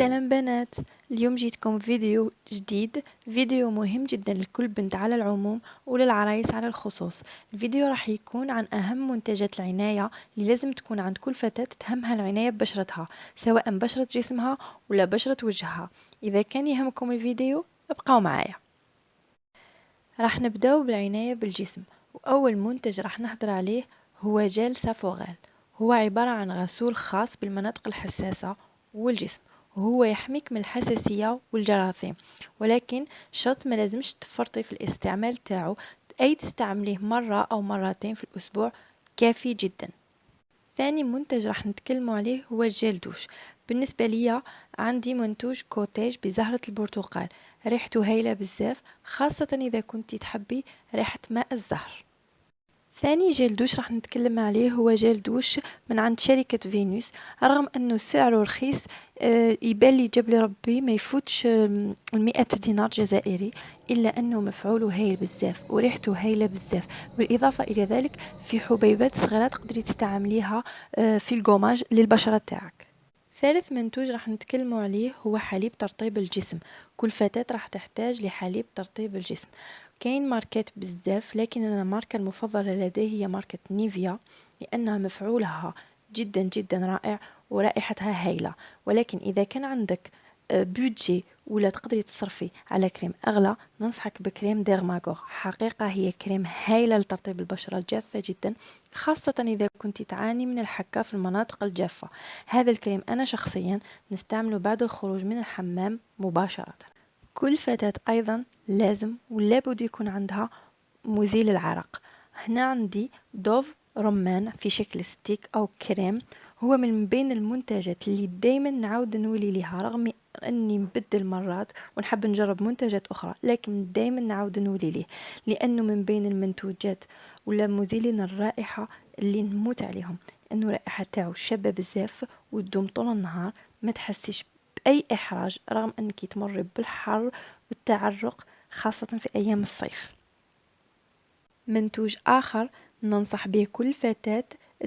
سلام بنات. اليوم جيتكم فيديو جديد، فيديو مهم جدا لكل بنت على العموم وللعرايس على الخصوص. الفيديو راح يكون عن أهم منتجات العناية اللي لازم تكون عند كل فتاة تهمها العناية ببشرتها، سواء بشرة جسمها ولا بشرة وجهها. إذا كان يهمكم الفيديو ابقوا معايا. راح نبداو بالعناية بالجسم، وأول منتج راح نهضر عليه هو جيل سافوغال. هو عبارة عن غسول خاص بالمناطق الحساسة والجسم، وهو يحميك من الحساسية والجراثيم، ولكن شرط ما لازمش تفرطي في الاستعمال تاعو، أي تستعمليه مرة أو مرتين في الأسبوع كافي جدا. ثاني منتج راح نتكلموا عليه هو الجيل دوش. بالنسبة لي عندي منتوج كوتيج بزهرة البرتقال، ريحته هايلة بزاف، خاصة إذا كنتي تحبي ريحة ماء الزهر. ثاني جيل دوش راح نتكلم عليه هو جيل دوش من عند شركة فينوس. رغم أنه سعره رخيص، يبان لي جاب لي ربي ما يفوتش 100 دينار جزائري، إلا أنه مفعوله هايل بزاف وريحته هايلة بزاف. بالإضافة إلى ذلك في حبيبات صغيرة تقدري تستعمليها في القماج للبشرة تاعك. ثالث منتوج راح نتكلموا عليه هو حليب ترطيب الجسم. كل فتاة راح تحتاج لحليب ترطيب الجسم. كاين ماركات بزاف، لكن أنا الماركة المفضلة لدي هي ماركة نيفيا، لأنها مفعولها جدا جدا رائع ورائحتها هايلة. ولكن إذا كان عندك بودجي ولا تقدري تصرفي على كريم أغلى، ننصحك بكريم ديرماغور. حقيقة هي كريم هايلة لترطيب البشرة الجافة جدا، خاصة إذا كنت تعاني من الحكة في المناطق الجافة. هذا الكريم أنا شخصيا نستعمله بعد الخروج من الحمام مباشرة. كل فتاة أيضا لازم ولابد يكون عندها مزيل العرق. هنا عندي دوف رمان في شكل ستيك أو كريم. هو من بين المنتجات اللي دايما نعاود نولي لها، رغم أني نبدل مرات ونحب نجرب منتجات أخرى، لكن دايما نعاود نولي ليه، لأنه من بين المنتوجات ولا مزيلين الرائحة اللي نموت عليهم. أنه رائحة تاعو شابة بزاف وتدوم طول النهار، ما تحسيش بأي إحراج رغم أنك تمر بالحر والتعرق، خاصة في أيام الصيف. منتوج آخر ننصح به كل فتاة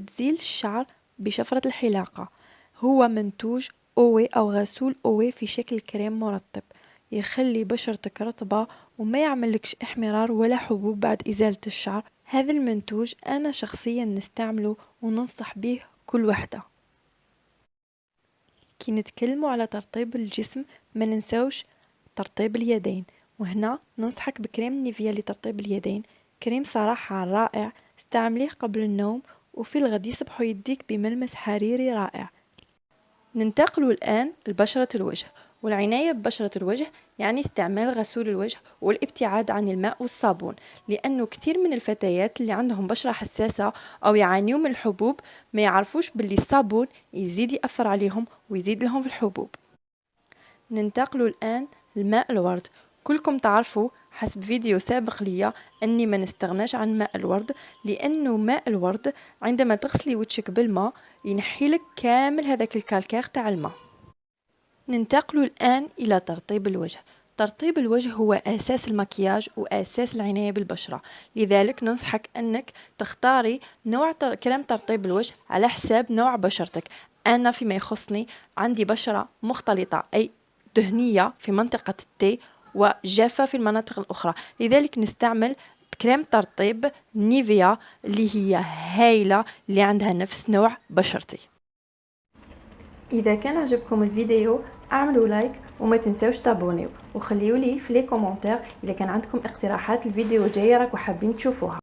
تزيل الشعر بشفرة الحلاقة، هو منتوج أوي أو غسول أوي في شكل كريم مرطب، يخلي بشرتك رطبة وما يعملكش احمرار ولا حبوب بعد إزالة الشعر. هذا المنتوج أنا شخصيا نستعمله وننصح به كل وحدة. كي نتكلموا على ترطيب الجسم ما ننساوش ترطيب اليدين، وهنا ننصحك بكريم نيفيا لترطيب اليدين. كريم صراحة رائع، استعمليه قبل النوم وفي الغد يصبح يديك بملمس حريري رائع. ننتقل الآن لبشرة الوجه. والعناية ببشرة الوجه يعني استعمال غسول الوجه والابتعاد عن الماء والصابون، لأنه كثير من الفتيات اللي عندهم بشرة حساسة أو يعانيون من الحبوب ما يعرفوش باللي الصابون يزيد يأثر عليهم ويزيد لهم في الحبوب. ننتقل الآن لماء الورد. كلكم تعرفوا حسب فيديو سابق لي أني ما نستغناش عن ماء الورد، لأنه ماء الورد عندما تغسلي وجهك بالماء ينحيلك كامل هذاك الكالكير تاع الماء. ننتقل الآن إلى ترطيب الوجه. ترطيب الوجه هو أساس المكياج وأساس العناية بالبشرة، لذلك ننصحك أنك تختاري نوع كريم ترطيب الوجه على حساب نوع بشرتك. أنا فيما يخصني عندي بشرة مختلطة، أي دهنية في منطقة التي وجافة في المناطق الأخرى، لذلك نستعمل كريم ترطيب نيفيا اللي هي هايلة، اللي عندها نفس نوع بشرتي. إذا كان عجبكم الفيديو اعملوا لايك وما تنسوش تابونيو، وخليوا لي في لي كومنتير إذا كان عندكم اقتراحات الفيديو الجاي راكم حابين تشوفوها.